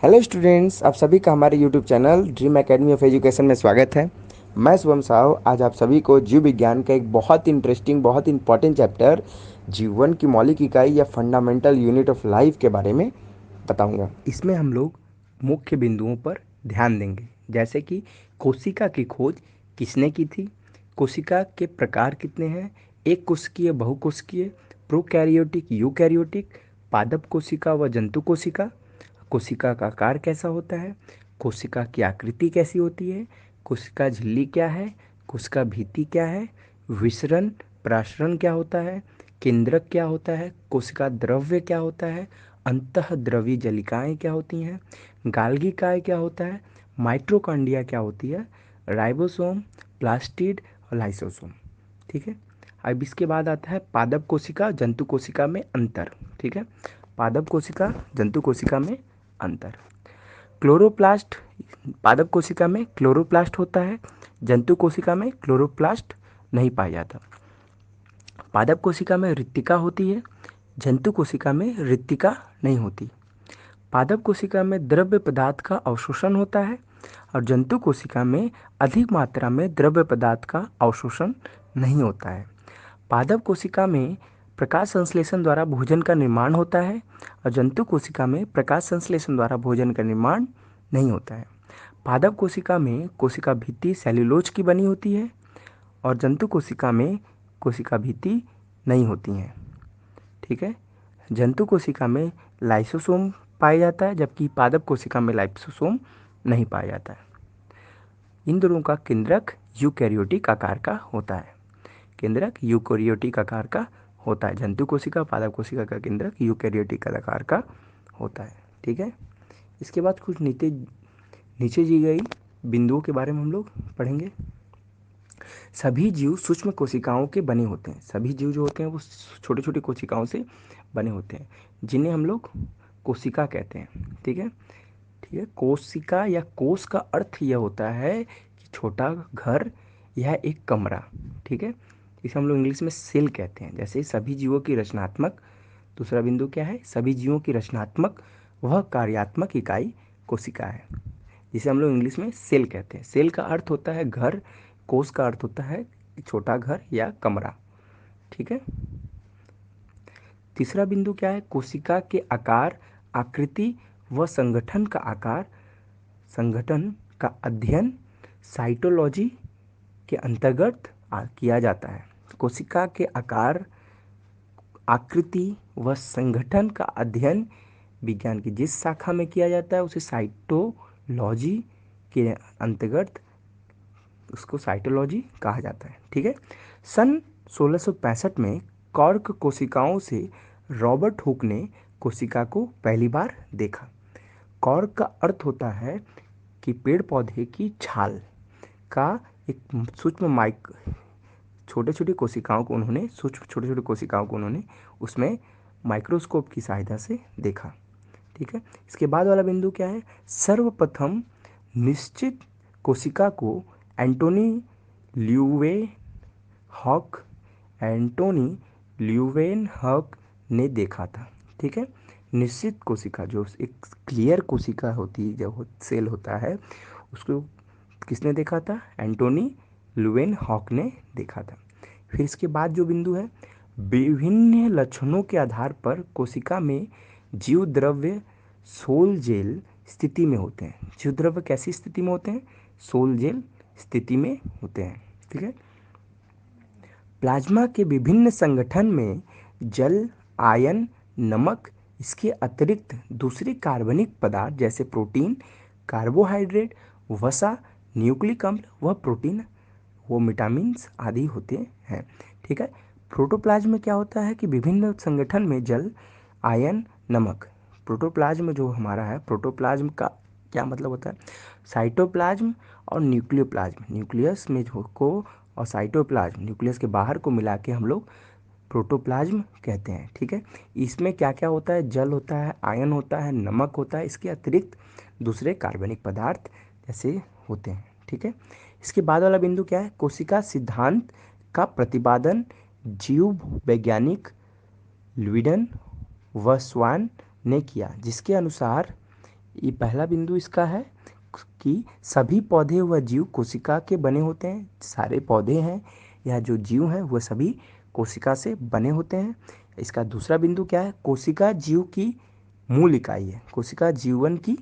Hello students, आप सभी का हमारे YouTube channel dream academy of education में स्वागत है। मैं शुभम साहू आज आप सभी को जीव विज्ञान का एक बहुत इंटरेस्टिंग, बहुत इंपॉर्टेंट चैप्टर जीवन की मौलिक इकाई या फंडामेंटल यूनिट ऑफ लाइफ के बारे में बताऊंगा। इसमें हम लोग मुख्य बिंदुओं पर ध्यान देंगे, जैसे कि कोशिका की खोज किसने की थी, कोशिका के प्रकार कितने हैं, एक कोशिकीय, बहुकोशिकीय, प्रोकैरियोटिक, यूकैरियोटिक, पादप कोशिका व जंतु कोशिका, कोशिका का आकार कैसा होता है, कोशिका की आकृति कैसी होती है, कोशिका झिल्ली क्या है, कोशिका भित्ति क्या है, विसरण प्रासरण क्या होता है, केंद्रक क्या होता है, कोशिका द्रव्य क्या होता है, अंतःद्रवी जलिकाएं क्या होती हैं, गाल्गी काय क्या होता है, माइटोकॉन्ड्रिया क्या होती है, राइबोसोम, प्लास्टिड और लाइसोसोम। ठीक है। अब इसके बाद आता है पादप कोशिका जंतु कोशिका में अंतर। ठीक है। पादप कोशिका जंतु कोशिका में अंतर। क्लोरोप्लास्ट पादप कोशिका में क्लोरोप्लास्ट होता है, जंतु कोशिका में क्लोरोप्लास्ट नहीं पाया जाता। पादप कोशिका में रिक्तिका होती है, जंतु कोशिका में रिक्तिका नहीं होती। पादप कोशिका में द्रव्य पदार्थ का अवशोषण होता है और जंतु कोशिका में अधिक मात्रा में द्रव्य पदार्थ का अवशोषण नहीं होता है। पादप कोशिका में प्रकाश संश्लेषण द्वारा भोजन का निर्माण होता है और जंतु कोशिका में प्रकाश संश्लेषण द्वारा भोजन का निर्माण नहीं होता है। पादप कोशिका में कोशिका भित्ति सेल्यूलोज की बनी होती है और जंतु कोशिका में कोशिका भित्ति नहीं होती हैं। ठीक है। जंतु कोशिका में लाइसोसोम पाया जाता है, जबकि पादप कोशिका में लाइसोसोम नहीं पाया जाता है। इन दोनों का केंद्रक यूकैरियोटिक आकार का होता है। केंद्रक यूकैरियोटिक आकार का होता है। जंतु कोशिका पादप कोशिका का केंद्रक यूकैरियोटिक आकार का होता है। ठीक है। इसके बाद कुछ नीचे नीचे दी गई बिंदुओं के बारे में हम लोग पढ़ेंगे। सभी जीव सूक्ष्म कोशिकाओं के बने होते हैं। सभी जीव जो होते हैं वो छोटे छोटे कोशिकाओं से बने होते हैं, जिन्हें हम लोग कोशिका कहते हैं। ठीक है। ठीक है। कोशिका या कोश का अर्थ यह होता है कि छोटा घर या एक कमरा। ठीक है। इसे हम लोग इंग्लिश में सेल कहते हैं। जैसे सभी जीवों की रचनात्मक, दूसरा बिंदु क्या है, सभी जीवों की रचनात्मक वह कार्यात्मक इकाई कोशिका है, जिसे हम लोग इंग्लिश में सेल कहते हैं। सेल का अर्थ होता है घर, कोश का अर्थ होता है छोटा घर या कमरा। ठीक है। तीसरा बिंदु क्या है, कोशिका के आकार, आकृति व संगठन का आकार, संगठन का अध्ययन साइटोलॉजी के अंतर्गत किया जाता है। कोशिका के आकार, आकृति व संगठन का अध्ययन विज्ञान की जिस शाखा में किया जाता है उसे साइटोलॉजी के अंतर्गत उसको साइटोलॉजी कहा जाता है। ठीक है। सन 1665 में कॉर्क कोशिकाओं से रॉबर्ट हुक ने कोशिका को पहली बार देखा। कॉर्क का अर्थ होता है कि पेड़ पौधे की छाल का एक सूक्ष्म छोटे छोटे कोशिकाओं को उन्होंने सूक्ष्म छोटे छोटे कोशिकाओं को उन्होंने उसमें माइक्रोस्कोप की सहायता से देखा। ठीक है। इसके बाद वाला बिंदु क्या है, सर्वप्रथम निश्चित कोशिका को Antonie Leeuwenhoek Antonie Leeuwenhoek ने देखा था। ठीक है। निश्चित कोशिका जो एक क्लियर कोशिका होती है, जब सेल होता है, उसको किसने देखा था, एंटोनी ल्यूवेन हॉक ने देखा था। फिर इसके बाद जो बिंदु है, विभिन्न लक्षणों के आधार पर कोशिका में जीव द्रव्य सोल जेल स्थिति में होते हैं। जीव द्रव्य कैसी स्थिति में होते हैं, सोल जेल स्थिति में होते हैं। ठीक है। प्लाज्मा के विभिन्न संगठन में जल, आयन, नमक, इसके अतिरिक्त दूसरे कार्बनिक पदार्थ जैसे प्रोटीन, कार्बोहाइड्रेट, वसा, न्यूक्लिक अम्ल व प्रोटीन वो विटामिन्स आदि होते हैं। ठीक है। प्रोटोप्लाज्म में क्या होता है कि विभिन्न संगठन में जल, आयन, नमक। प्रोटोप्लाज्म जो हमारा है, प्रोटोप्लाज्म का क्या मतलब होता है, साइटोप्लाज्म और न्यूक्लियोप्लाज्म, न्यूक्लियस में जो को और साइटोप्लाज्म न्यूक्लियस के बाहर को मिला के हम लोग प्रोटोप्लाज्म कहते हैं। ठीक है। इसमें क्या क्या होता है, जल होता है, आयन होता है, नमक होता है, इसके अतिरिक्त दूसरे कार्बनिक पदार्थ जैसे होते हैं। ठीक है। इसके बाद वाला बिंदु क्या है, कोशिका सिद्धांत का प्रतिपादन जीव वैज्ञानिक ल्यूइडन व स्वान ने किया, जिसके अनुसार ये पहला बिंदु इसका है कि सभी पौधे व जीव कोशिका के बने होते हैं। सारे पौधे हैं या जो जीव हैं वह सभी कोशिका से बने होते हैं। इसका दूसरा बिंदु क्या है? कोशिका जीव की मूल इकाई है। कोशिका जीवन की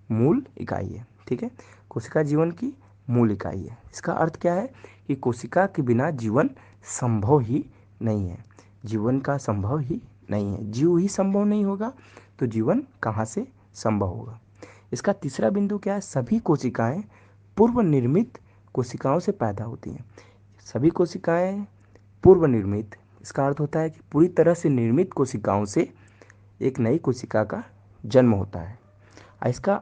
मूल इकाई है। ठीक है, कोशिका जीवन की मूल इकाई है। इसका अर्थ क्या है कि कोशिका के बिना जीवन संभव ही नहीं है। जीवन का संभव ही नहीं है। जीव ही संभव नहीं होगा तो जीवन कहाँ से संभव होगा? इसका तीसरा बिंदु क्या है? सभी कोशिकाएं पूर्व निर्मित कोशिकाओं से पैदा होती हैं। सभी कोशिकाएं पूर्व निर्मित, इसका अर्थ होता है कि पूरी तरह से निर्मित कोशिकाओं से एक नई कोशिका का जन्म होता है। इसका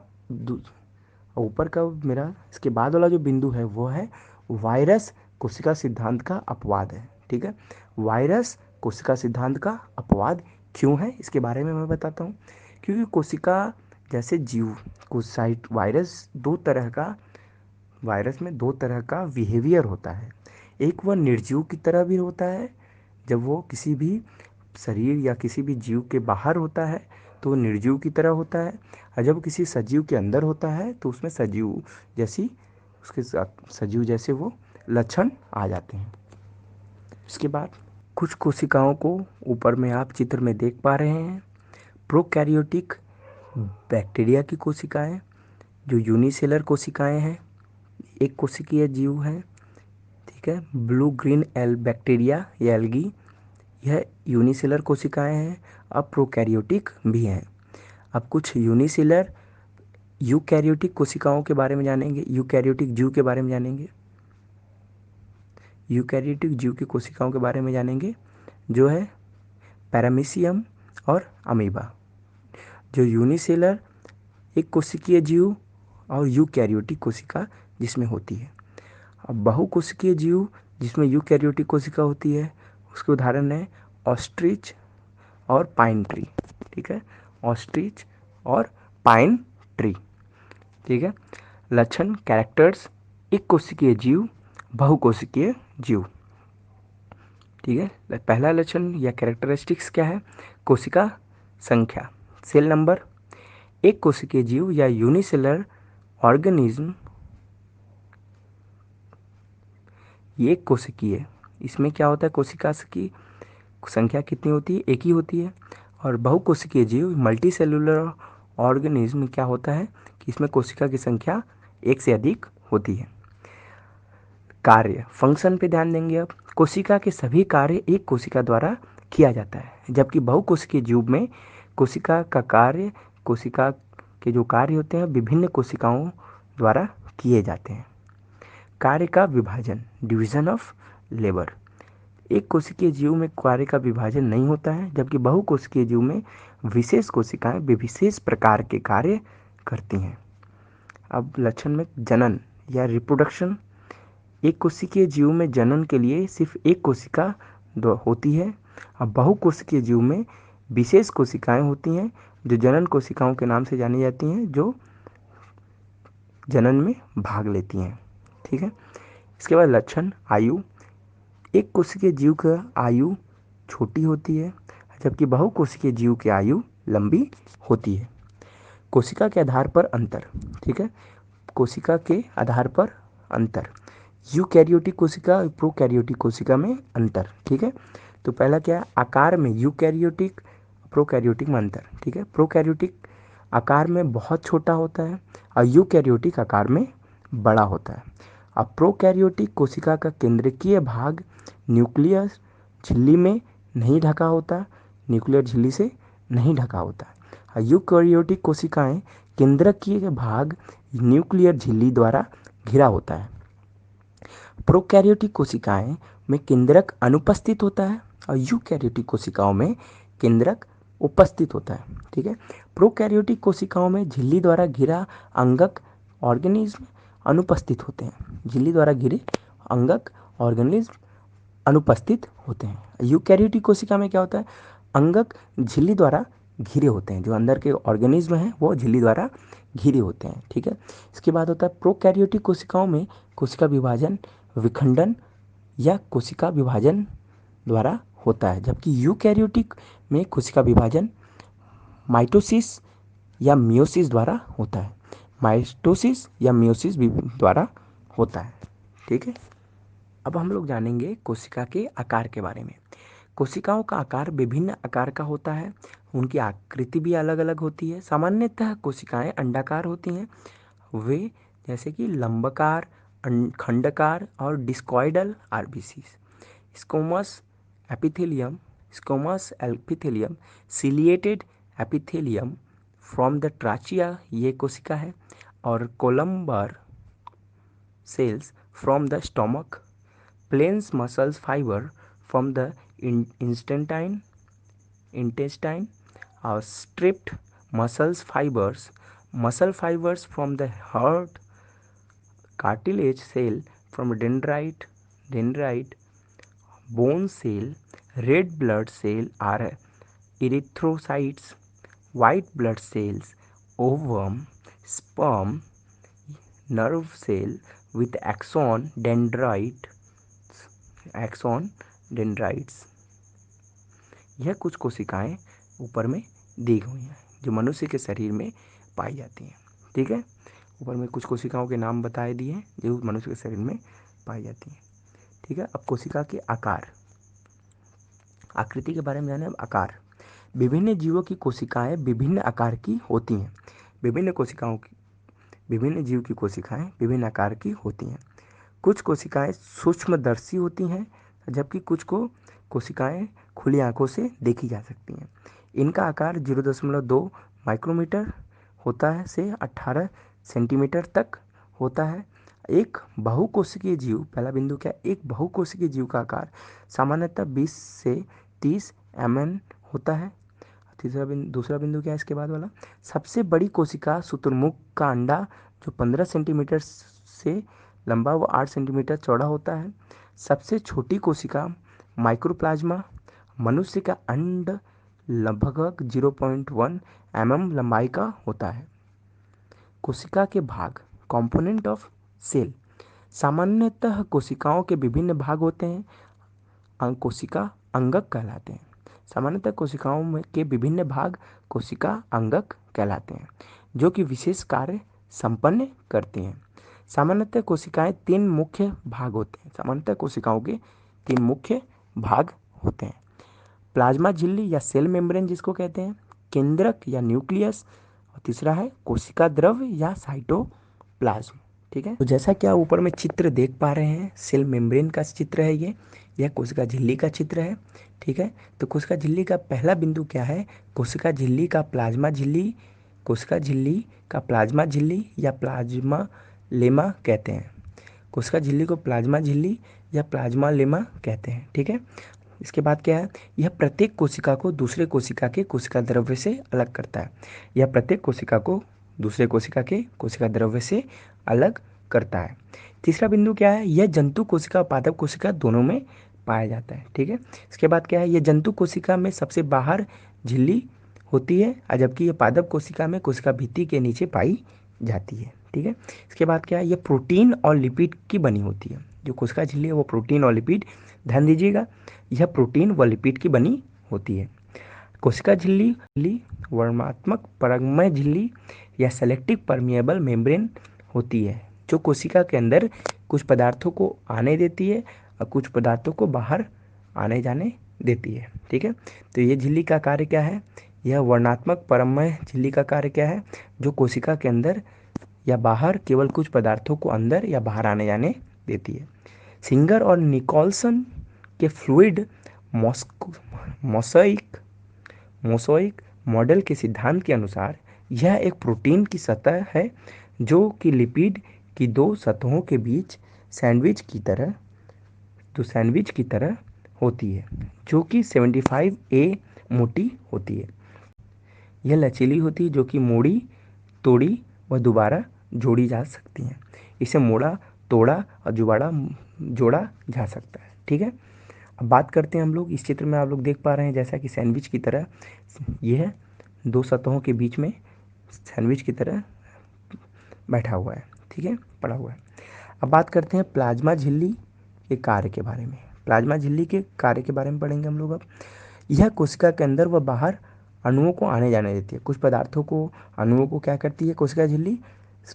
ऊपर का मेरा इसके बाद वाला जो बिंदु है वो है वायरस कोशिका सिद्धांत का अपवाद है। ठीक है, वायरस कोशिका सिद्धांत का अपवाद क्यों है इसके बारे में मैं बताता हूँ। क्योंकि कोशिका जैसे जीव को साइट वायरस में दो तरह का बिहेवियर होता है। एक वह निर्जीव की तरह भी होता है, जब वो किसी भी शरीर या किसी भी जीव के बाहर होता है तो वो निर्जीव की तरह होता है, और जब किसी सजीव के अंदर होता है तो उसमें सजीव जैसे वो लक्षण आ जाते हैं। इसके बाद कुछ कोशिकाओं को ऊपर में आप चित्र में देख पा रहे हैं। प्रोकैरियोटिक बैक्टीरिया की कोशिकाएं, जो यूनिसेलर कोशिकाएं हैं, एक कोशिकीय जीव है। ठीक है, ब्लू ग्रीन बैक्टीरिया या एल्गी, यह यूनिसेलर कोशिकाएं हैं। अब प्रोकैरियोटिक भी हैं। अब कुछ यूनिसेलर यूकैरियोटिक कोशिकाओं के बारे में जानेंगे, यूकैरियोटिक जीव के बारे में जानेंगे। यूकैरियोटिक जीव की कोशिकाओं के बारे में जानेंगे, जो है पैरामीशियम और अमीबा। जो यूनिसेलर एक कोशिकीय जीव और यूकैरियोटिक कोशिका जिसमें होती है। अब बहुकोशिकीय जीव जिसमें यूकैरियोटिक कोशिका होती है, उसके उदाहरण है ऑस्ट्रिच और पाइन ट्री। ठीक है, ऑस्ट्रिच और पाइन ट्री। ठीक है, लक्षण कैरेक्टर्स, एक कोशिकीय जीव, बहुकोशिकीय जीव। ठीक है, पहला लक्षण या कैरेक्टरिस्टिक्स क्या है? कोशिका संख्या, सेल नंबर। एक कोशिकीय जीव या यूनिसेलर ऑर्गेनिज्म ये एक कोशिकीय, इसमें क्या होता है? कोशिका की संख्या कितनी होती है? एक ही होती है। और बहुकोशिकीय जीव मल्टी सेलुलर ऑर्गेनिज्म क्या होता है कि इसमें कोशिका की संख्या एक से अधिक होती है। कार्य, फंक्शन पे ध्यान देंगे। अब कोशिका के सभी कार्य एक कोशिका द्वारा किया जाता है, जबकि बहुकोशिकीय जीव में कोशिका के जो कार्य होते हैं विभिन्न कोशिकाओं द्वारा किए जाते हैं। कार्य का विभाजन, डिवीजन ऑफ लेबर, एक कोशिकीय जीव में कार्य का विभाजन नहीं होता है, जबकि बहुकोशिकीय जीव में विशेष कोशिकाएं विशेष प्रकार के कार्य करती हैं। अब लक्षण में जनन या रिप्रोडक्शन, एक कोशिकीय जीव में जनन के लिए सिर्फ एक कोशिका होती है। अब बहुकोशिकीय जीव में विशेष कोशिकाएं होती हैं जो जनन कोशिकाओं के नाम से जानी जाती हैं, जो जनन में भाग लेती हैं। ठीक है, इसके बाद लक्षण, आयु, एक कोशिकीय जीव की आयु छोटी होती है, जबकि बहुकोशिकीय जीव की आयु लंबी होती है। कोशिका के आधार पर अंतर। ठीक है, कोशिका के आधार पर अंतर, यूकैरियोटिक कोशिका और प्रोकैरियोटिक कोशिका में अंतर। ठीक है, तो पहला क्या है? आकार में यूकैरियोटिक प्रोकैरियोटिक में अंतर। ठीक है, प्रोकैरियोटिक आकार में बहुत छोटा होता है और यूकैरियोटिक आकार में बड़ा होता है। अब प्रोकैरियोटिक कोशिका का केंद्रकीय भाग न्यूक्लियस झिल्ली में नहीं ढका होता, न्यूक्लियर झिल्ली से नहीं ढका होता है। यूकैरियोटिक कोशिकाएं केंद्रकीय भाग न्यूक्लियर झिल्ली द्वारा घिरा होता है। प्रोकैरियोटिक कोशिकाएं में केंद्रक अनुपस्थित होता है और यूकैरियोटिक कोशिकाओं में केंद्रक उपस्थित होता है। ठीक है, प्रोकैरियोटिक कोशिकाओं में झिल्ली द्वारा घिरा अंगक ऑर्गेनिज्म अनुपस्थित होते हैं। झिल्ली द्वारा घिरे अंगक ऑर्गेनिज्म अनुपस्थित होते हैं। यूकैरियोटिक कोशिका में क्या होता है? अंगक झिल्ली द्वारा घिरे होते हैं, जो अंदर के ऑर्गेनिज्म हैं वो झिल्ली द्वारा घिरे होते हैं। ठीक है, इसके बाद होता है प्रोकैरियोटिक कोशिकाओं में कोशिका विभाजन विखंडन या कोशिका विभाजन द्वारा होता है, जबकि यूकैरियोटिक में कोशिका विभाजन माइटोसिस या मियोसिस द्वारा होता है। माइटोसिस या मियोसिस भी द्वारा होता है। ठीक है, अब हम लोग जानेंगे कोशिका के आकार के बारे में। कोशिकाओं का आकार विभिन्न आकार का होता है, उनकी आकृति भी अलग अलग होती है। सामान्यतः कोशिकाएं अंडाकार होती हैं, वे जैसे कि लंबाकार, खंडाकार और discoidal RBCs. Squamous epithelium, squamous epithelium, ciliated epithelium from the trachea ये कोशिका है, और columnar cells from the stomach, plains muscles fibre from the intestine or stripped muscle fibers from the heart, cartilage cell from dendrite, bone cell, red blood cell are erythrocytes, white blood cells, ovum, sperm, nerve cell with axon dendrites। यह कुछ कोशिकाएं ऊपर में दी हुई हैं जो मनुष्य के शरीर में पाई जाती हैं। ठीक है, ऊपर में कुछ कोशिकाओं के नाम बताए दिए हैं जो मनुष्य के शरीर में पाई जाती हैं। ठीक है, अब कोशिका के आकार, आकृति के बारे में जाने। अब आकार, विभिन्न जीवों की कोशिकाएं विभिन्न आकार की होती हैं। विभिन्न जीव की कोशिकाएं विभिन्न आकार की होती हैं। कुछ कोशिकाएं सूक्ष्मदर्शी होती हैं, जबकि कुछ को कोशिकाएं खुली आंखों से देखी जा सकती हैं। इनका आकार 0.2 माइक्रोमीटर होता है से 18 सेंटीमीटर तक होता है। एक बहुकोशिकीय जीव, पहला बिंदु क्या, एक बहुकोशिकीय जीव का आकार सामान्यतः 20 से 30 mm होता है। दूसरा बिंदु क्या है इसके बाद वाला, सबसे बड़ी कोशिका शुतुरमुर्ग का अंडा जो 15 सेंटीमीटर से लंबा व 8 सेंटीमीटर चौड़ा होता है। सबसे छोटी कोशिका माइक्रोप्लाज्मा, मनुष्य का अंड लगभग 0.1 mm लंबाई का होता है। कोशिका के भाग, कंपोनेंट ऑफ सेल, सामान्यतः कोशिकाओं के विभिन्न भाग होते हैं, कोशिका अंगक कहलाते हैं। सामान्यतः कोशिकाओं में के विभिन्न भाग कोशिका अंगक कहलाते हैं, जो कि विशेष कार्य संपन्न करते हैं। सामान्यतः कोशिकाएं 3 मुख्य भाग होते हैं। सामान्यतः कोशिकाओं के 3 मुख्य भाग होते हैं, प्लाज्मा झिल्ली या सेल मेम्ब्रेन जिसको कहते हैं, केंद्रक या न्यूक्लियस, और तीसरा है कोशिका द्रव या साइटोप्लाज्म। ठीक है, तो जैसा कि आप ऊपर में चित्र देख पा रहे हैं, सेल मेम्ब्रेन का चित्र है यह कोशिका झिल्ली का चित्र है। ठीक है, तो कोशिका झिल्ली का पहला बिंदु क्या है, कोशिका झिल्ली का प्लाज्मा झिल्ली, कोशिका झिल्ली का प्लाज्मा झिल्ली या प्लाज्मा लेमा कहते हैं। कोशिका झिल्ली को प्लाज्मा झिल्ली या प्लाज्मा लेमा कहते हैं। ठीक है, इसके बाद क्या है, यह प्रत्येक कोशिका को दूसरे कोशिका के कोशिका द्रव्य से अलग करता है। यह प्रत्येक कोशिका को दूसरे कोशिका के कोशिका द्रव्य से अलग करता है। तीसरा बिंदु क्या है, यह जंतु कोशिका और पादप कोशिका दोनों में पाया जाता है। ठीक है, इसके बाद क्या है, यह जंतु कोशिका में सबसे बाहर झिल्ली होती है, जबकि यह पादप कोशिका में कोशिका भित्ति के नीचे पाई जाती है। ठीक है, इसके बाद क्या है, यह प्रोटीन और लिपिड की बनी होती है। जो कोशिका झिल्ली है वो प्रोटीन और लिपिड, ध्यान दीजिएगा, यह प्रोटीन व लिपिड की बनी होती है। कोशिका झिल्ली वर्णात्मक परगमय झिल्ली या सेलेक्टिव परमिएबल मेम्ब्रेन होती है, जो कोशिका के अंदर कुछ पदार्थों को आने देती है और कुछ पदार्थों को बाहर आने जाने देती है। ठीक है, तो ये झिल्ली का कार्य क्या है, यह वर्णात्मक परमय झिल्ली का कार्य क्या है, जो कोशिका के अंदर या बाहर केवल कुछ पदार्थों को अंदर या बाहर आने जाने देती है। सिंगर और निकोलसन के फ्लूइड मोसोइक मॉडल के सिद्धांत के अनुसार यह एक प्रोटीन की सतह है जो कि लिपिड की 2 सतहों के बीच सैंडविच की तरह होती है, जो कि 75A मोटी होती है। यह लचीली होती है, जो कि मोड़ी, तोड़ी व दोबारा जोड़ी जा सकती हैं। इसे मोड़ा, तोड़ा और जोड़ा जा सकता है। ठीक है, अब बात करते हैं हम लोग, इस चित्र में आप लोग देख पा रहे हैं जैसा कि सैंडविच की तरह यह 2 सतहों के बीच में सैंडविच की तरह बैठा हुआ है। ठीक है, पड़ा हुआ है। अब बात करते हैं प्लाज्मा झिल्ली के कार्य के बारे में। प्लाज्मा झिल्ली के कार्य के बारे में पढ़ेंगे हम लोग। अब यह कोशिका के अंदर व बाहर अणुओं को आने जाने देती है। कुछ पदार्थों को, अणुओं को क्या करती है कोशिका झिल्ली,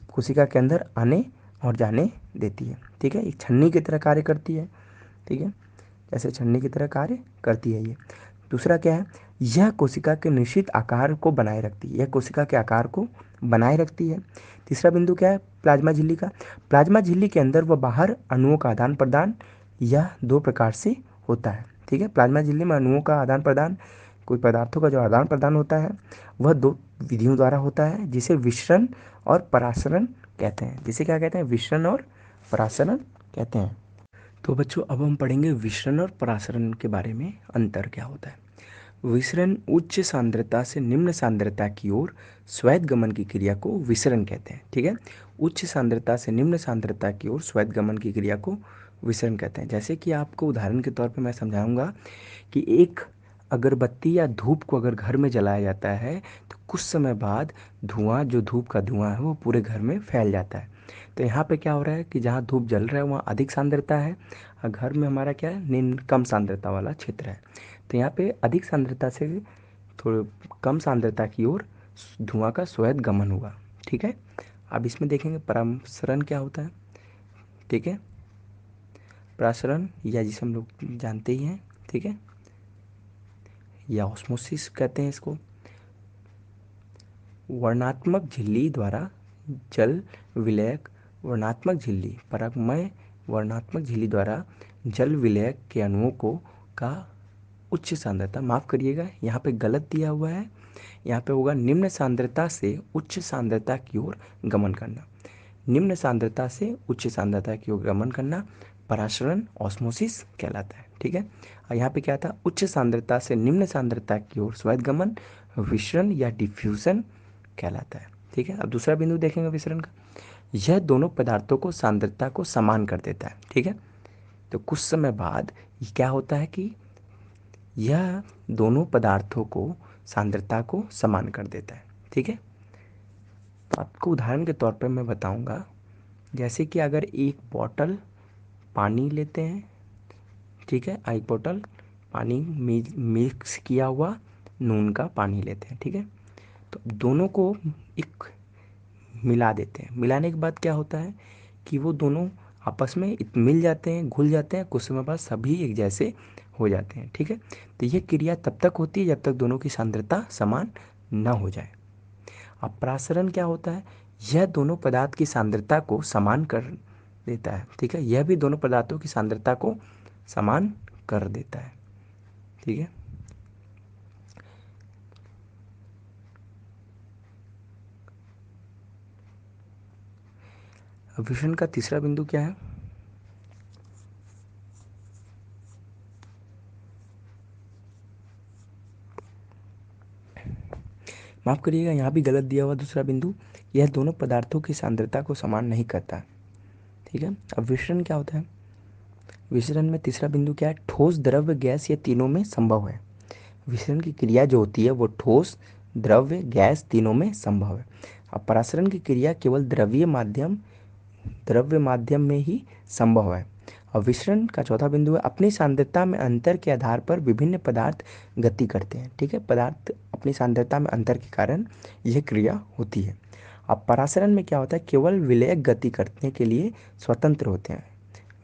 कोशिका के अंदर आने और जाने देती है। ठीक है, एक छन्नी की तरह कार्य करती है। ठीक है, जैसे छन्नी की तरह कार्य करती है ये। दूसरा क्या है, यह कोशिका के निश्चित आकार को बनाए रखती है, यह कोशिका के आकार को बनाए रखती है। तीसरा बिंदु क्या है, प्लाज्मा झिल्ली का। प्लाज्मा झिल्ली के अंदर व बाहर अणुओं का आदान प्रदान यह दो प्रकार से होता है। ठीक है, प्लाज्मा झिल्ली में अणुओं का आदान प्रदान, कोई पदार्थों का जो आदान प्रदान होता है वह दो विधियों द्वारा होता है, जिसे विसरण और परासरण कहते हैं। जिसे क्या कहते हैं, विसरण और परासरण कहते हैं। तो बच्चों अब हम पढ़ेंगे विसरण और परासरण के बारे में, अंतर क्या होता है। विसरण उच्च सांद्रता से निम्न सांद्रता की ओर श्वेत गमन की क्रिया को विसरण कहते हैं। ठीक है, उच्च सांद्रता से निम्न सांद्रता की ओर श्वेत गमन की क्रिया को विसरण कहते हैं। जैसे कि आपको उदाहरण के तौर पे मैं समझाऊंगा कि एक अगरबत्ती या धूप को अगर घर में जलाया जाता है तो कुछ समय बाद धुआं, जो धूप का धुआं है वो पूरे घर में फैल जाता है। तो यहाँ पे क्या हो रहा है कि जहाँ धूप जल रहा है वहाँ अधिक सांद्रता है, और घर में हमारा क्या है, निम्न कम सांद्रता वाला क्षेत्र है। तो यहाँ पे अधिक सांद्रता से थोड़े कम सांद्रता की ओर धुआं का श्वेत गमन हुआ। ठीक है, अब इसमें देखेंगे परासरण क्या होता है। ठीक है, परासरण या जिसे हम लोग जानते ही हैं, ठीक है, या ऑस्मोसिस कहते हैं इसको। वर्णात्मक झिल्ली द्वारा जल विलयक, वर्णात्मक झिल्ली, परागमय वर्णात्मक झिल्ली द्वारा जल विलयक के अणुओं को का उच्च सांद्रता, माफ़ करिएगा यहाँ पे गलत दिया हुआ है, यहाँ पे होगा निम्न सांद्रता से उच्च सांद्रता की ओर गमन करना। निम्न सांद्रता से उच्च सांद्रता की ओर गमन करना परासरण, ऑस्मोसिस कहलाता है। ठीक है, और यहाँ पे क्या था, उच्च सांद्रता से निम्न सांद्रता की ओर श्वेत गमन विसरण या डिफ्यूजन कहलाता है। ठीक है, अब दूसरा बिंदु देखेंगे विसरण का। यह दोनों पदार्थों को सांद्रता को समान कर देता है। ठीक है, तो कुछ समय बाद क्या होता है कि यह दोनों पदार्थों को सांद्रता को समान कर देता है। ठीक है, तो आपको उदाहरण के तौर पर मैं बताऊंगा, जैसे कि अगर एक बोतल पानी लेते हैं, ठीक है, एक बोतल पानी मिक्स किया हुआ नून का पानी लेते हैं। ठीक है, तो दोनों को एक मिला देते हैं। मिलाने के बाद क्या होता है कि वो दोनों आपस में मिल जाते हैं, घुल जाते हैं, कुछ समय बाद सभी एक जैसे हो जाते हैं। ठीक है, तो ये क्रिया तब तक होती है जब तक दोनों की सांद्रता समान न हो जाए। अब परासरण क्या होता है, यह दोनों पदार्थ की सांद्रता को समान कर देता है। ठीक है, यह भी दोनों पदार्थों की सांद्रता को समान कर देता है। ठीक है, अब विसरण का तीसरा बिंदु क्या है, माफ़ करिएगा यहाँ भी गलत दिया हुआ दूसरा बिंदु, यह दोनों पदार्थों की सांद्रता को समान नहीं करता। ठीक है, अब विसरण क्या होता है, विसरण में तीसरा बिंदु क्या है, ठोस, द्रव्य, गैस, ये तीनों में संभव है। विसरण की क्रिया जो होती है वो ठोस, द्रव्य, गैस तीनों में संभव है। अब परासरण की क्रिया केवल द्रव्य माध्यम में ही संभव है। और विसरण का चौथा बिंदु है, अपनी सांद्रता में अंतर के आधार पर विभिन्न पदार्थ गति करते हैं। ठीक है, पदार्थ अपनी सांद्रता में अंतर के कारण यह क्रिया होती है। अब परासरण में क्या होता है, केवल विलयक गति करने के लिए स्वतंत्र होते हैं,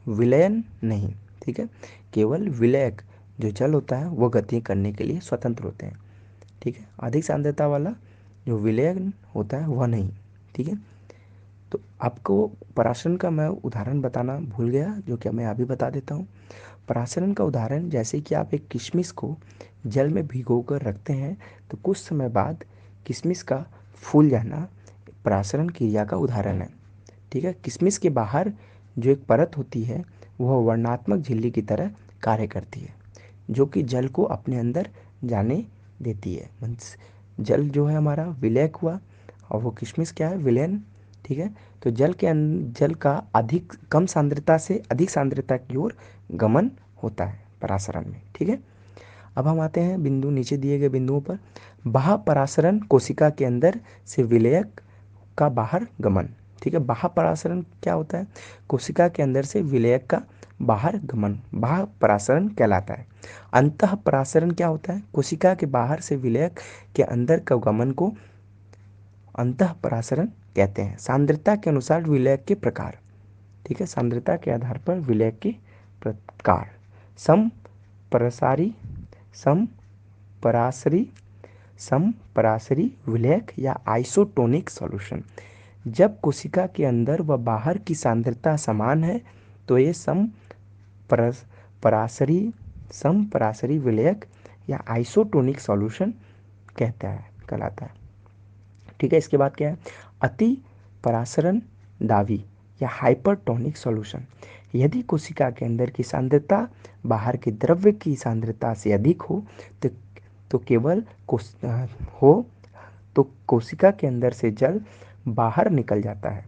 विलयन नहीं। ठीक है, केवल विलयक जो जल होता है वो गति करने के लिए स्वतंत्र होते हैं। ठीक है, अधिक सांद्रता वाला जो विलयन होता है वह नहीं। ठीक है, तो आपको परासरण का मैं उदाहरण बताना भूल गया, जो कि मैं अभी बता देता हूँ। परासरण का उदाहरण, जैसे कि आप एक किशमिश को जल में भिगो कर रखते हैं तो कुछ समय बाद किशमिश का फूल जाना परासरण क्रिया का उदाहरण है। ठीक है, किशमिश के बाहर जो एक परत होती है वह वर्णात्मक झिल्ली की तरह कार्य करती है, जो कि जल को अपने अंदर जाने देती है। मीन्स जल जो है हमारा विलयक हुआ और वो किशमिश क्या है, विलयन। ठीक है, तो जल का अधिक कम सांद्रता से अधिक सांद्रता की ओर गमन होता है परासरण में। ठीक है, अब हम आते हैं बिंदु, नीचे दिए गए बिंदुओं पर। बाह्य परासरण, कोशिका के अंदर से विलयक का बाहर गमन। ठीक है, बाह्य परासरण क्या होता है, कोशिका के अंदर से विलयक का बाहर गमन बाह्य परासरण कहलाता है। अंतः परासरण क्या होता है? कोशिका के बाहर से विलेयक के अंदर का गमन को अंतः परासरण कहते हैं। सांद्रता के अनुसार विलेयक के प्रकार, ठीक है, सांद्रता के आधार पर विलेयक के प्रकार। समपरासारी समपरासरी समपरासरी विलेयक या आइसोटोनिक सॉल्यूशन। जब कोशिका के अंदर व बाहर की सांद्रता समान है तो ये समपरासरी समपरासरी विलेयक या आइसोटोनिक सॉल्यूशन कहलाता है। ठीक है, इसके बाद क्या है? अति परासरण दावी या हाइपरटोनिक सॉल्यूशन। यदि कोशिका के अंदर की सांद्रता बाहर के द्रव्य की सांद्रता से अधिक हो तो तो केवल कोश हो तो कोशिका के अंदर से जल बाहर निकल जाता है,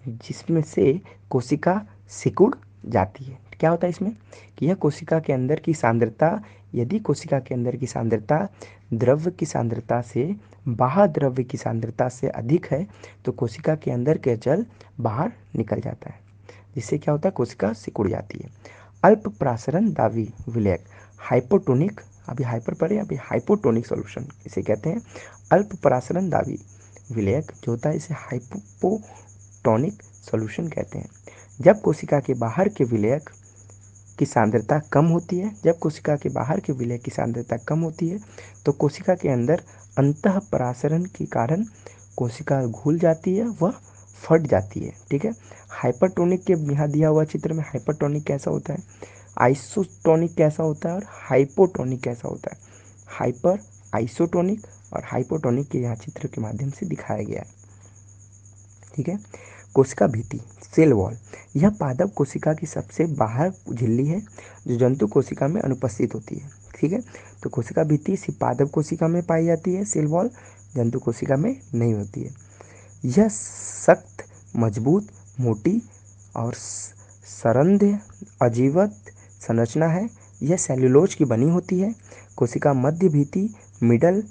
जिसमें से कोशिका सिकुड़ जाती है। क्या होता है इसमें कि यह कोशिका के अंदर की सांद्रता, यदि कोशिका के अंदर की सांद्रता द्रव्य की सांद्रता से बाहर द्रव्य की सांद्रता से अधिक है तो कोशिका के अंदर के जल बाहर निकल जाता है, जिससे क्या होता है? कोशिका सिकुड़ जाती है। अल्प प्रासरण दावी विलेयक हाइपोटोनिक, अभी हाइपर पड़े, अभी हाइपोटोनिक सॉल्यूशन इसे कहते हैं। अल्प प्रासरण दावी विलेयक जो होता है इसे हाइपोटोनिक सॉल्यूशन कहते हैं। जब कोशिका के बाहर के विलेयक की सांद्रता कम होती है, जब कोशिका के बाहर के विलेयक की सांद्रता कम होती है तो कोशिका के अंदर अंतः परासरण के कारण कोशिका घुल जाती है, वह फट जाती है। ठीक है, हाइपरटोनिक के यहाँ दिया हुआ चित्र में हाइपरटोनिक कैसा होता है, आइसोटोनिक कैसा होता है और हाइपोटोनिक कैसा होता है। हाइपर आइसोटोनिक और हाइपोटोनिक के यहाँ चित्र के माध्यम से दिखाया गया है। ठीक है, कोशिका भित्ति सेल वॉल, यह पादप कोशिका की सबसे बाहर झिल्ली है जो जंतु कोशिका में अनुपस्थित होती है। ठीक है, तो कोशिका भित्ति सिर्फ पादप कोशिका में पाई जाती है, सेल वॉल जंतु कोशिका में नहीं होती है। यह सख्त, मजबूत, मोटी और सरंध्र अजीवत संरचना है। यह सेल्यूलोज की बनी होती है। कोशिका मध्य भित्ति मिडल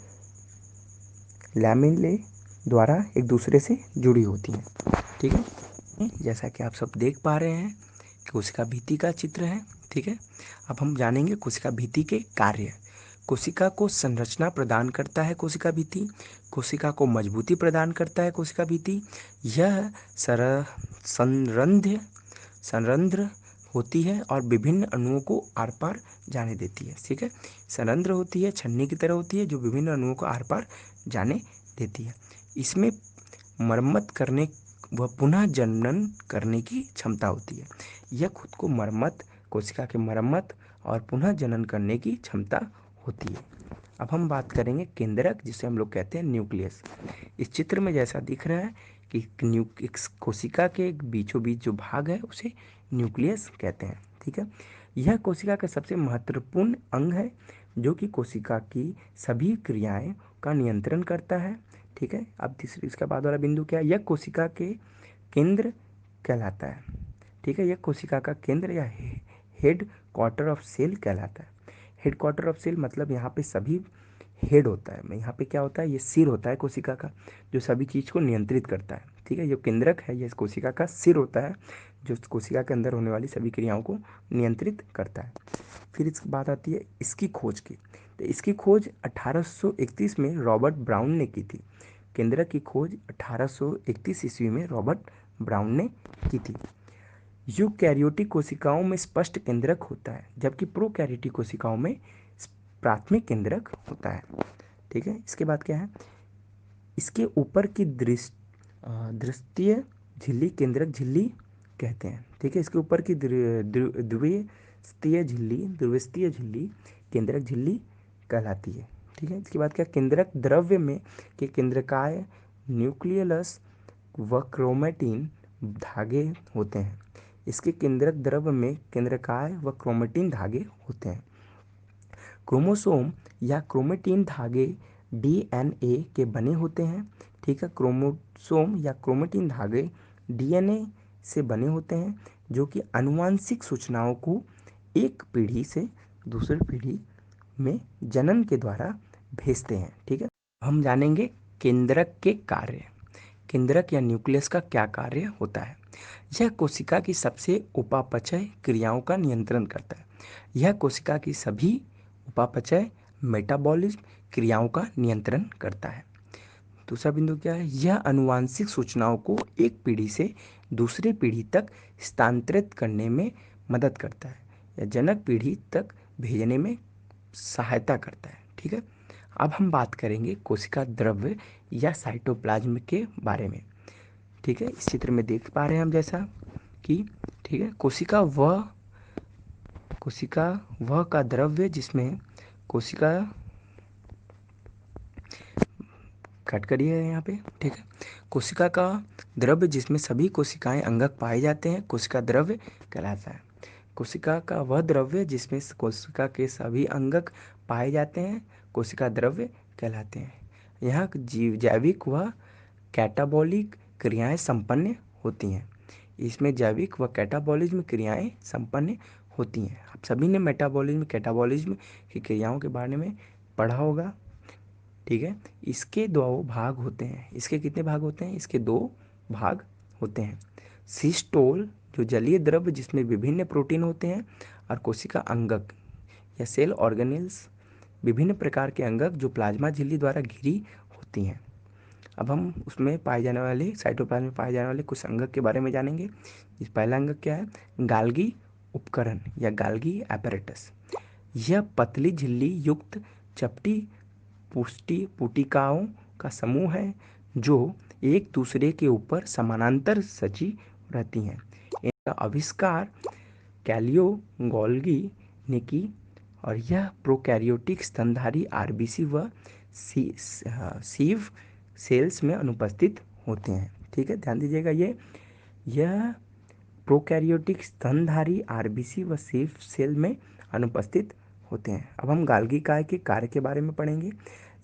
लैमेले द्वारा एक दूसरे से जुड़ी होती हैं। ठीक है, जैसा कि आप सब देख पा रहे हैं कोशिका भित्ति का चित्र है। ठीक है, अब हम जानेंगे कोशिका भित्ति के कार्य। कोशिका को संरचना प्रदान करता है कोशिका भित्ति, कोशिका को मजबूती प्रदान करता है कोशिका भित्ति। यह संरंध्र होती है और विभिन्न अणुओं को आर पार जाने देती है। ठीक है, संरंध्र होती है, छन्नी की तरह होती है जो विभिन्न अणुओं को आर पार जाने देती है। इसमें मरम्मत करने व पुनः जनन करने की क्षमता होती है। यह खुद को कोशिका के मरम्मत और पुनः जनन करने की क्षमता होती है। अब हम बात करेंगे केंद्रक, जिसे हम लोग कहते हैं न्यूक्लियस। इस चित्र में जैसा दिख रहा है कि कोशिका के बीचों बीच जो भाग है उसे न्यूक्लियस कहते हैं। ठीक है, यह कोशिका का सबसे महत्वपूर्ण अंग है जो कि कोशिका की सभी क्रियाएं का नियंत्रण करता है। ठीक है, अब तीसरी इसके बाद वाला बिंदु क्या है? यह कोशिका के केंद्र कहलाता है। ठीक है, यह कोशिका का केंद्र या हेड क्वार्टर ऑफ सेल कहलाता है। हेड क्वार्टर ऑफ सेल मतलब यहाँ पे सभी हेड होता है, यहाँ पे क्या होता है? ये सिर होता है कोशिका का जो सभी चीज़ को नियंत्रित करता है। ठीक है, जो केंद्रक है ये कोशिका का सिर होता है जो कोशिका के अंदर होने वाली सभी क्रियाओं को नियंत्रित करता है। फिर इसकी बात आती है इसकी खोज की। तो इसकी खोज 1831 में रॉबर्ट ब्राउन ने की थी। केंद्रक की खोज 1831 ईस्वी में रॉबर्ट ब्राउन ने की थी। यूकैरियोटिक कोशिकाओं में स्पष्ट केंद्रक होता है जबकि प्रोकैरियोटिक कोशिकाओं में प्राथमिक केंद्रक होता है। ठीक है, इसके बाद क्या है? इसके ऊपर की दृष्टीय झिल्ली केंद्रक झिल्ली कहते हैं। ठीक है, इसके ऊपर की ध्रुवीय झिल्ली केंद्रक झिल्ली कहलाती है। ठीक है, इसके बाद क्या? केंद्रक द्रव्य में के केंद्रकाय न्यूक्लियस व क्रोमेटिन धागे होते हैं। इसके केंद्रक द्रव्य में केंद्रकाय व क्रोमेटिन धागे होते हैं। क्रोमोसोम या क्रोमेटिन धागे डीएनए के बने होते हैं। ठीक है, क्रोमोसोम या क्रोमेटिन धागे डीएनए से बने होते हैं जो कि आनुवांशिक सूचनाओं को एक पीढ़ी से दूसरी पीढ़ी में जनन के द्वारा भेजते हैं। ठीक है, हम जानेंगे केंद्रक के कार्य। केंद्रक या न्यूक्लियस का क्या कार्य होता है? यह कोशिका की सबसे उपापचय क्रियाओं का नियंत्रण करता है। यह कोशिका की सभी उपापचय मेटाबॉलिज्म क्रियाओं का नियंत्रण करता है। दूसरा बिंदु क्या है? यह आनुवांशिक सूचनाओं को एक पीढ़ी से दूसरी पीढ़ी तक स्थानांतरित करने में मदद करता है या जनक पीढ़ी तक भेजने में सहायता करता है। ठीक है, अब हम बात करेंगे कोशिका द्रव्य या साइटोप्लाज्म के बारे में। ठीक है, इस चित्र में देख पा रहे हैं हम जैसा कि ठीक है, कोशिका वह का द्रव्य जिसमें कोशिका कट करिए यहाँ पे। ठीक है, कोशिका का द्रव्य जिसमें सभी कोशिकाएं अंगक पाए जाते हैं कोशिका द्रव्य कहलाता है। कोशिका का वह द्रव्य जिसमें कोशिका के सभी अंगक पाए जाते हैं कोशिका द्रव्य कहलाते हैं। यहाँ जैविक व कैटाबॉलिक क्रियाएं संपन्न होती हैं। इसमें जैविक व कैटाबॉलिज्म क्रियाएं संपन्न होती हैं। आप सभी ने मेटाबॉलिज्म कैटाबॉलिज्म की क्रियाओं के बारे में पढ़ा होगा। ठीक है, इसके दो भाग होते हैं। इसके कितने भाग होते हैं? इसके दो भाग होते हैं। सिस्टोल जो जलीय द्रव्य जिसमें विभिन्न प्रोटीन होते हैं, और कोशिका अंगक या सेल ऑर्गेनेल्स विभिन्न प्रकार के अंगक जो प्लाज्मा झिल्ली द्वारा घिरी होती हैं। अब हम उसमें पाए जाने वाले साइटोप्लाज्म में पाए जाने वाले कुछ अंगक के बारे में जानेंगे। इस पहला अंगक क्या है? गाल्गी उपकरण या गाल्गी एपरेटस। यह पतली झिल्ली युक्त चपटी पुटिकाओं का समूह है जो एक दूसरे के ऊपर समानांतर सजी रहती हैं। इनका आविष्कार कैलियो गोल्गी ने की और यह प्रोकैरियोटिक स्तनधारी आरबीसी व सीव सेल्स में अनुपस्थित होते हैं। ठीक है, ध्यान दीजिएगा, यह प्रोकैरियोटिक स्तनधारी आरबीसी व सीव सेल में अनुपस्थित होते हैं। अब हम गाल्गी काय के कार्य के बारे में पढ़ेंगे।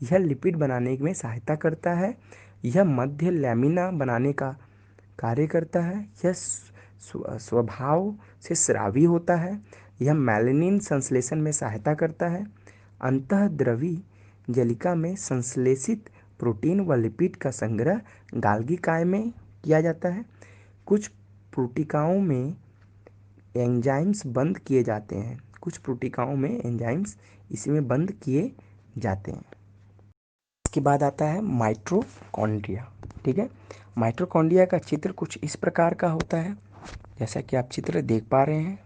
यह लिपिड बनाने में सहायता करता है। यह मध्य लैमिना बनाने का कार्य करता है। यह स्वभाव से स्रावी होता है। यह मेलानिन संश्लेषण में सहायता करता है। अंतःद्रवी जलिका में संश्लेषित प्रोटीन व लिपिड का संग्रह गाल्गी काय में किया जाता है। कुछ प्रोटिकाओं में एंजाइम्स बंद किए जाते हैं। कुछ प्रोटिकाओं में एंजाइम्स इसमें बंद किए जाते हैं। इसके बाद आता है माइटोकॉन्ड्रिया। ठीक है, माइटोकॉन्ड्रिया का चित्र कुछ इस प्रकार का होता है जैसा कि आप चित्र देख पा रहे हैं।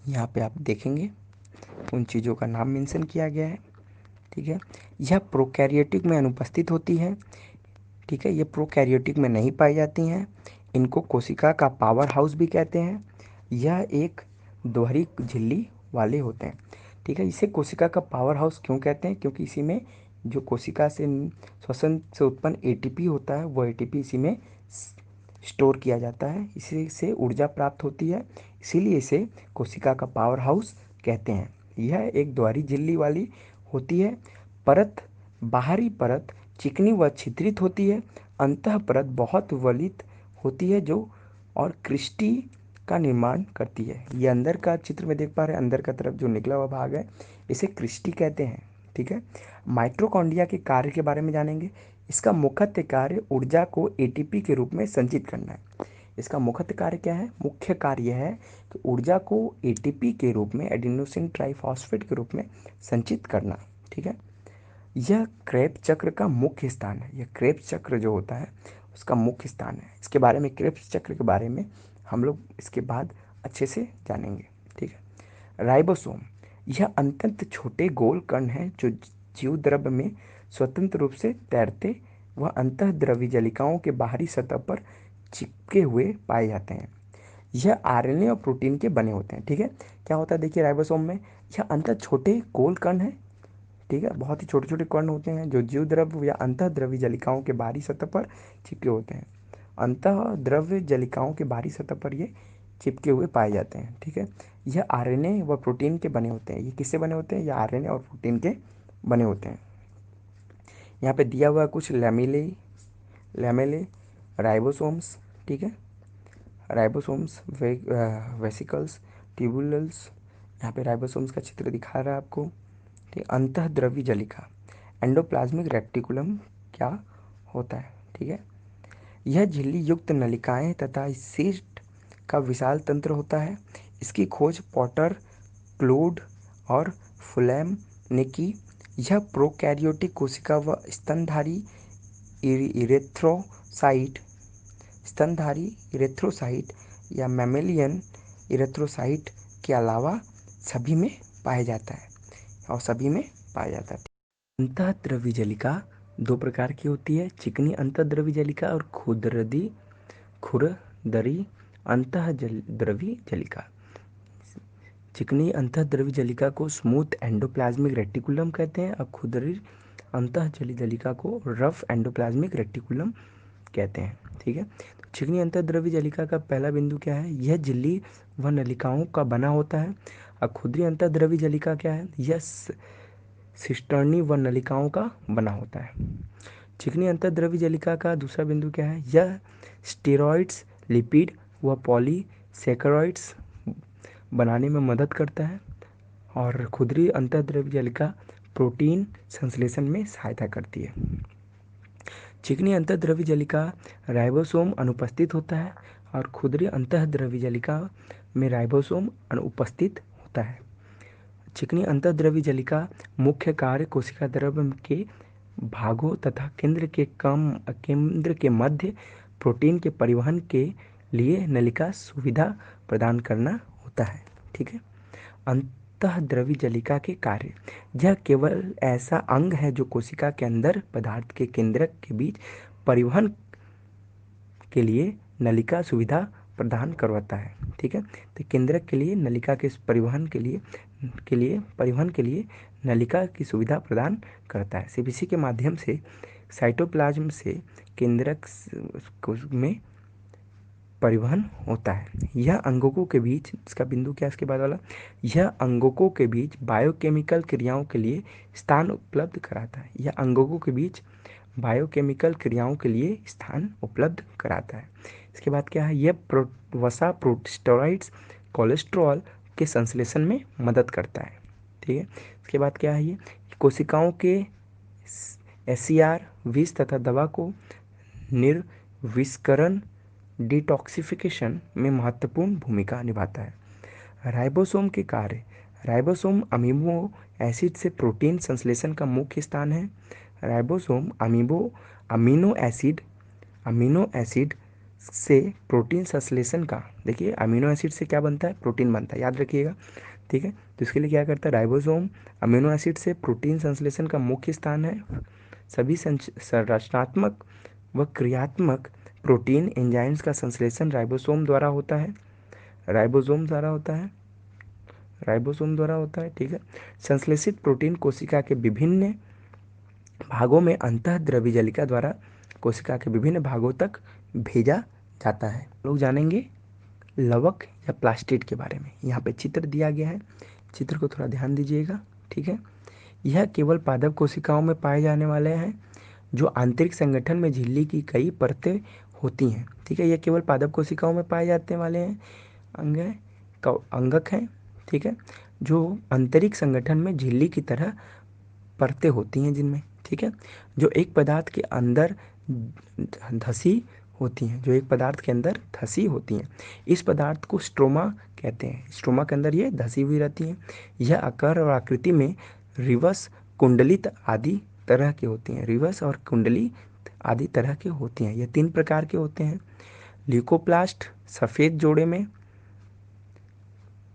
यहाँ पे आप देखेंगे उन चीज़ों का नाम मेंशन किया गया है। ठीक है, यह प्रोकैरियोटिक में अनुपस्थित होती है। ठीक है, ये प्रोकैरियोटिक में नहीं पाई जाती हैं। इनको कोशिका का पावर हाउस भी कहते हैं। यह एक दोहरी झिल्ली वाले होते हैं। ठीक है, इसे कोशिका का पावर हाउस क्यों कहते हैं? क्योंकि इसी में जो कोशिका से श्वसन से उत्पन्न एटीपी होता है वो एटीपी इसी में स्टोर किया जाता है। इसी से ऊर्जा प्राप्त होती है, इसीलिए इसे कोशिका का पावर हाउस कहते हैं। यह एक द्वारी झिल्ली वाली होती है। परत बाहरी परत चिकनी व छिद्रित होती है। अंतः परत बहुत वलित होती है जो और क्रिस्टी का निर्माण करती है। ये अंदर का चित्र में देख पा रहे हैं, अंदर का तरफ जो निकला हुआ भाग है इसे क्रिस्टी कहते हैं। ठीक है, माइटोकॉन्ड्रिया के कार्य के बारे में जानेंगे। इसका मुख्य कार्य ऊर्जा को एटीपी के रूप में संचित करना है। इसका मुख्य कार्य क्या है? मुख्य कार्य है कि ऊर्जा को एटीपी के रूप में एडिनोसिन ट्राइफॉस्फेट के रूप में संचित करना। ठीक है, यह क्रेब्स चक्र का मुख्य स्थान है। यह क्रेब्स चक्र जो होता है उसका मुख्य स्थान है। इसके बारे में क्रेब्स चक्र के बारे में हम लोग इसके बाद अच्छे से जानेंगे। ठीक है, राइबोसोम यह अत्यंत छोटे गोल कण हैं जो जीव द्रव्य में स्वतंत्र रूप से तैरते व अंतःद्रवी जलिकाओं के बाहरी सतह पर चिपके हुए पाए जाते हैं। यह आरएनए और प्रोटीन के बने होते हैं। ठीक है, क्या होता है देखिए, राइबोसोम में यह अंतर छोटे गोल कण हैं। ठीक है, बहुत ही छोटे छोटे कण होते हैं जो जीव द्रव्य या अंतःद्रवी जलिकाओं के बाहरी सतह पर चिपके होते हैं। अंतःद्रव्य जलिकाओं के बाहरी सतह पर ये चिपके हुए पाए जाते हैं। ठीक है, यह आरएनए व प्रोटीन के बने होते हैं। ये किससे बने होते हैं? यह आरएनए और प्रोटीन के बने होते हैं। यहाँ पे दिया हुआ कुछ लैमेले राइबोसोम्स। ठीक है, राइबोसोम्स वेसिकल्स ट्यूबुलस। यहाँ पे राइबोसोम्स का चित्र दिखा रहा है आपको। ठीक, अंतःद्रवी जलिका एंडोप्लाज्मिक रेटिकुलम क्या होता है? ठीक है, यह झिल्ली युक्त नलिकाएं तथा सिस्ट का विशाल तंत्र होता है। इसकी खोज पॉटर, क्लोड और फुलैम ने की। यह प्रोकैरियोटिक कोशिका व इरेथ्रोसाइट स्तनधारी इरेथ्रोसाइट या मैमेलियन इरेथ्रोसाइट के अलावा सभी में पाया जाता है अंतःद्रवी जलिका दो प्रकार की होती है, चिकनी अंतःद्रवी जलिका और खुरदरी अंतःद्रवी जलिका। चिकनी अंतःद्रवी जलिका को स्मूथ एंडोप्लाज्मिक रेटिकुलम कहते हैं और खुरदरी अंतःजली जलिका को रफ एंडोप्लाज्मिक रेटिकुलम कहते हैं। ठीक है, तो चिकनी अंतःद्रवी जलिका का पहला बिंदु क्या है? यह झिल्ली व नलिकाओं का बना होता है। और खुरदरी अंतःद्रवी जलिका क्या है? यह सिस्टर्नी व नलिकाओं का बना होता है। चिकनी अंतःद्रवी जलिका का दूसरा बिंदु क्या है? यह स्टेरॉइड्स, लिपिड व पॉलीसैकेराइड्स बनाने में मदद करता है। और खुरदरी अंतःद्रवी जलिका प्रोटीन संश्लेषण में सहायता करती है। चिकनी अंतःद्रवी जलिका राइबोसोम अनुपस्थित होता है और खुरदरी अंतःद्रवी जलिका में राइबोसोम अनुपस्थित होता है। चिकनी अंतःद्रवी जलिका मुख्य कार्य कोशिका द्रव्य के भागों तथा केंद्र के मध्य प्रोटीन के परिवहन के लिए नलिका सुविधा प्रदान करना होता है। ठीक है, अंतःद्रवी जलिका के कार्य। यह केवल ऐसा अंग है जो कोशिका के अंदर पदार्थ के केंद्रक के बीच परिवहन के लिए नलिका सुविधा प्रदान करवाता है। ठीक है, तो केंद्रक के लिए नलिका के परिवहन के लिए नलिका की सुविधा प्रदान करता है। सिर्फ इसी के माध्यम से साइटोप्लाज्म से केंद्रक में परिवहन होता है। यह अंगकों के बीच, इसका बिंदु क्या है इसके बाद वाला, यह अंगकों के बीच बायोकेमिकल क्रियाओं के लिए स्थान उपलब्ध कराता है। यह अंगकों के बीच बायोकेमिकल क्रियाओं के लिए स्थान उपलब्ध कराता है। इसके बाद क्या है? यह वसा स्टेरॉइड्स कोलेस्ट्रॉल के संश्लेषण में मदद करता है। ठीक है, इसके बाद क्या है? ये कोशिकाओं के एससीआर विष तथा दवा को निर्विषकरण डिटॉक्सिफिकेशन में महत्वपूर्ण भूमिका निभाता है। राइबोसोम के कार्य। राइबोसोम अमीनो एसिड से प्रोटीन संश्लेषण का मुख्य स्थान है। राइबोसोम अमीनो एसिड से प्रोटीन संश्लेषण का, देखिए अमीनो एसिड से क्या बनता है? प्रोटीन बनता है, याद रखिएगा। ठीक है, तो इसके लिए क्या करता है? राइबोसोम अमीनो एसिड से प्रोटीन संश्लेषण का मुख्य स्थान है। सभी संरचनात्मक व क्रियात्मक प्रोटीन एंजाइम्स का संश्लेषण राइबोसोम द्वारा होता है। ठीक है, संश्लेषित प्रोटीन कोशिका के विभिन्न भागों में अंतःद्रवी जलिका द्वारा कोशिका के विभिन्न भागों तक भेजा जाता है। लोग जानेंगे लवक या प्लास्टिड के बारे में। यहाँ पे चित्र दिया गया है, चित्र को थोड़ा ध्यान दीजिएगा। ठीक है, यह केवल पादप कोशिकाओं में पाए जाने वाले हैं जो आंतरिक संगठन में झिल्ली की कई परतें होती हैं। ठीक है, यह केवल पादप कोशिकाओं में पाए जाने वाले हैं अंगक हैं। ठीक है, जो आंतरिक संगठन में झिल्ली की तरह परतें होती हैं जिनमें, ठीक है, जो एक पदार्थ के अंदर धसी होती हैं। इस पदार्थ को स्ट्रोमा कहते हैं। स्ट्रोमा के अंदर ये धसी हुई रहती हैं। यह आकार और आकृति में रिवर्स कुंडलित आदि तरह के होती हैं। ये 3 प्रकार के होते हैं। ल्यूकोप्लास्ट सफ़ेद जोड़े में,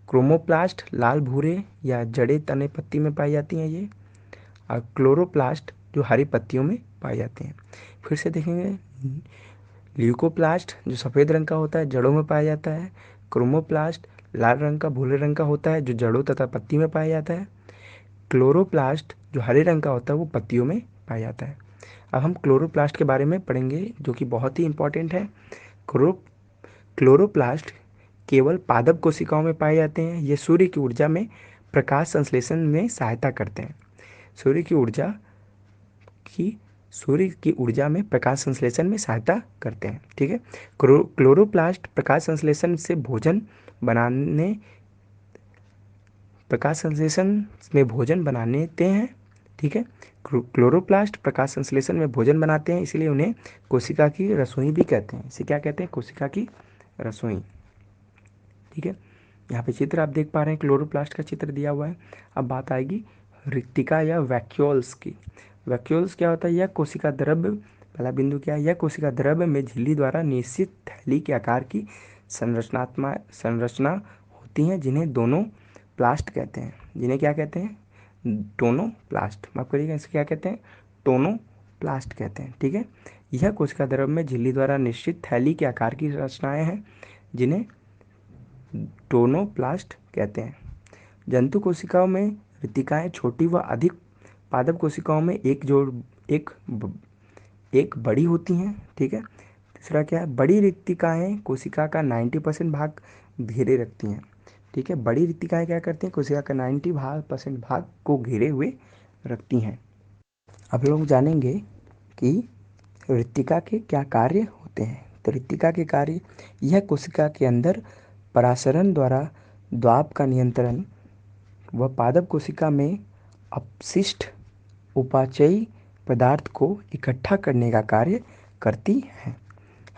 क्रोमोप्लास्ट लाल भूरे या जड़े तने पत्ती में पाई जाती हैं ये, और क्लोरोप्लास्ट जो हरी पत्तियों में पाए जाते हैं। फिर से देखेंगे, ल्यूकोप्लास्ट जो सफ़ेद रंग का होता है जड़ों में पाया जाता है। क्रोमोप्लास्ट लाल रंग का भूरे रंग का होता है जो जड़ों तथा पत्ती में पाया जाता है। क्लोरोप्लास्ट जो हरे रंग का होता है वो पत्तियों में पाया जाता है। अब हम क्लोरोप्लास्ट के बारे में पढ़ेंगे जो कि बहुत ही इंपॉर्टेंट है। क्लोरोप्लास्ट केवल पादप कोशिकाओं में पाए जाते हैं। ये सूर्य की ऊर्जा में प्रकाश संश्लेषण में सहायता करते हैं। सूर्य की ऊर्जा में प्रकाश संश्लेषण में सहायता करते हैं। ठीक है, क्लोरोप्लास्ट प्रकाश संश्लेषण में भोजन बनाते हैं। ठीक है, क्लोरोप्लास्ट प्रकाश संश्लेषण में भोजन बनाते हैं, इसलिए उन्हें कोशिका की रसोई भी कहते हैं। इसे क्या कहते हैं? कोशिका की रसोई। ठीक है, यहाँ पे चित्र आप देख पा रहे हैं, क्लोरोप्लास्ट का चित्र दिया हुआ है। अब बात आएगी रिक्तिका या वैक्यूल्स की। वैक्यूल्स क्या होता है? यह कोशिका द्रव्य, पहला बिंदु क्या है? यह कोशिका द्रव्य में झिल्ली द्वारा निश्चित थैली के आकार की संरचना होती हैं, जिन्हें दोनों प्लास्ट कहते हैं। जिन्हें क्या कहते हैं? टोनो प्लास्ट। माफ करिएगा, इसे क्या कहते हैं? टोनो प्लास्ट कहते हैं। ठीक है, यह कोशिका द्रव्य में झिल्ली द्वारा निश्चित थैली के आकार की रचनाएं हैं, जिन्हें टोनोप्लास्ट कहते हैं। जंतु कोशिकाओं में रिक्तिकाएं छोटी व अधिक, पादप कोशिकाओं में एक बड़ी होती हैं। ठीक है, तीसरा क्या है? बड़ी रिक्तिकाएं कोशिका का 90% भाग घेरे रखती हैं। ठीक है, बड़ी रिक्तिकाएं क्या करती हैं? कोशिका का 90% भाग को घेरे हुए रखती हैं। अब लोग जानेंगे कि रिक्तिका के क्या कार्य होते हैं। तो रिक्तिका के कार्य: यह कोशिका के अंदर परासरण द्वारा दाब का नियंत्रण व पादप कोशिका में अपशिष्ट उपाचयी पदार्थ को इकट्ठा करने का कार्य करती है।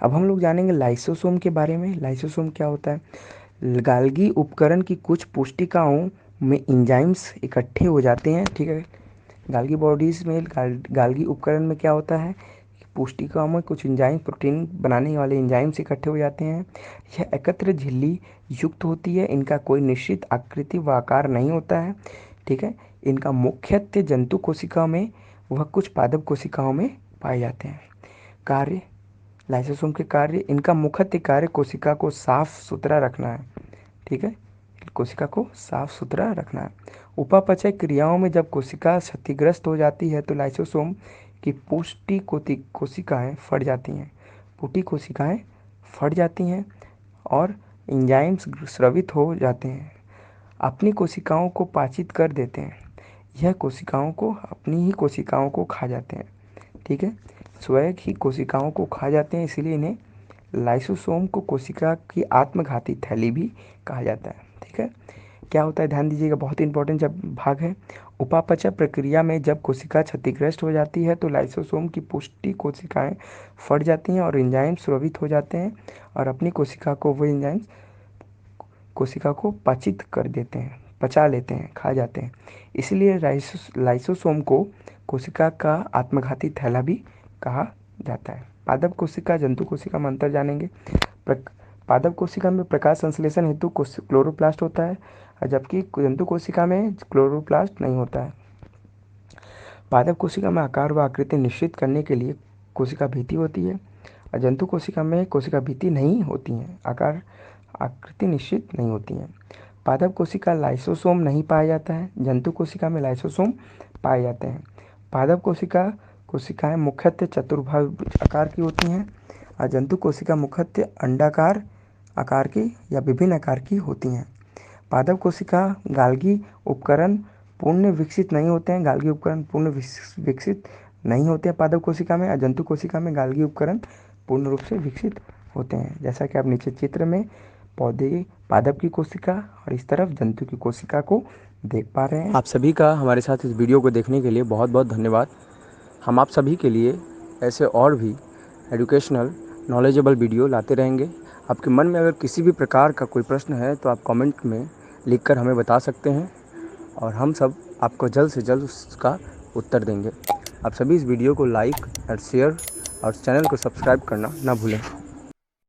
अब हम लोग जानेंगे लाइसोसोम के बारे में। लाइसोसोम क्या होता है? गाल्गी उपकरण की कुछ पुष्टिकाओं में एंजाइम्स इकट्ठे हो जाते हैं। ठीक है, गाल्गी बॉडीज़ में गाल्गी उपकरण में क्या होता है? पुष्टिकाओं में कुछ एंजाइम, प्रोटीन बनाने वाले एंजाइम्स इकट्ठे हो जाते हैं। यह एकत्र झिल्ली युक्त होती है। इनका कोई निश्चित आकृति व आकार नहीं होता है। ठीक है, इनका मुख्यतः जंतु कोशिकाओं में वह कुछ पादप कोशिकाओं में पाए जाते हैं। कार्य: लाइसोसोम के कार्य: इनका मुख्य कार्य कोशिका को साफ सुथरा रखना है। ठीक है, कोशिका को साफ सुथरा रखना है। उपापचय क्रियाओं में जब कोशिका क्षतिग्रस्त हो जाती है तो लाइसोसोम की पुष्टि कोशिकाएं फट जाती हैं। पुष्टि कोशिकाएं फट जाती हैं और एंजाइम्स स्रावित हो जाते हैं, अपनी कोशिकाओं को पाचित कर देते हैं। यह कोशिकाओं को, अपनी ही कोशिकाओं को खा जाते हैं। ठीक है, स्वयं ही कोशिकाओं को खा जाते हैं, इसीलिए इन्हें लाइसोसोम को कोशिका की आत्मघाती थैली भी कहा जाता है। ठीक है, क्या होता है? ध्यान दीजिएगा, बहुत इंपॉर्टेंट जब भाग है। उपापचय प्रक्रिया में जब कोशिका क्षतिग्रस्त हो जाती है तो लाइसोसोम की पुष्टि कोशिकाएं फट जाती हैं और एंजाइम स्रावित हो जाते हैं और अपनी कोशिका को, वो एंजाइम कोशिका को पाचित कर देते हैं, पचा लेते हैं, खा जाते हैं। इसलिए लाइसोसोम को कोशिका का आत्मघाती थैला भी कहा जाता है। पादप कोशिका जंतु कोशिका में अंतर जानेंगे। पादप कोशिका में प्रकाश संश्लेषण हेतु क्लोरोप्लास्ट होता है, जबकि जंतु कोशिका में क्लोरोप्लास्ट नहीं होता है। पादप कोशिका में आकार व आकृति निश्चित करने के लिए कोशिका भित्ति होती है और जंतु कोशिका में कोशिका भित्ति नहीं होती है, आकार आकृति निश्चित नहीं होती है। पादप कोशिका लाइसोसोम नहीं पाया जाता है, जंतु कोशिका में लाइसोसोम पाए जाते हैं। पादप कोशिकाएं मुख्यतः चतुर्भुज आकार की होती हैं और जंतु कोशिका मुख्यतः अंडाकार आकार की या विभिन्न आकार की होती हैं। पादप कोशिका गाल्गी उपकरण पूर्ण विकसित नहीं होते हैं, गाल्गी उपकरण पूर्ण विकसित नहीं होते हैं पादप कोशिका में, और जंतु कोशिका में गाल्गी उपकरण पूर्ण रूप से विकसित होते हैं। जैसा कि आप नीचे चित्र में पौधे पादप की कोशिका और इस तरफ जंतु की कोशिका को देख पा रहे हैं। आप सभी का हमारे साथ इस वीडियो को देखने के लिए बहुत बहुत धन्यवाद। हम आप सभी के लिए ऐसे और भी एजुकेशनल नॉलेजेबल वीडियो लाते रहेंगे। आपके मन में अगर किसी भी प्रकार का कोई प्रश्न है तो आप कमेंट में लिखकर हमें बता सकते हैं और हम सब आपको जल्द से जल्द उसका उत्तर देंगे। आप सभी इस वीडियो को लाइक और शेयर और चैनल को सब्सक्राइब करना ना भूलें।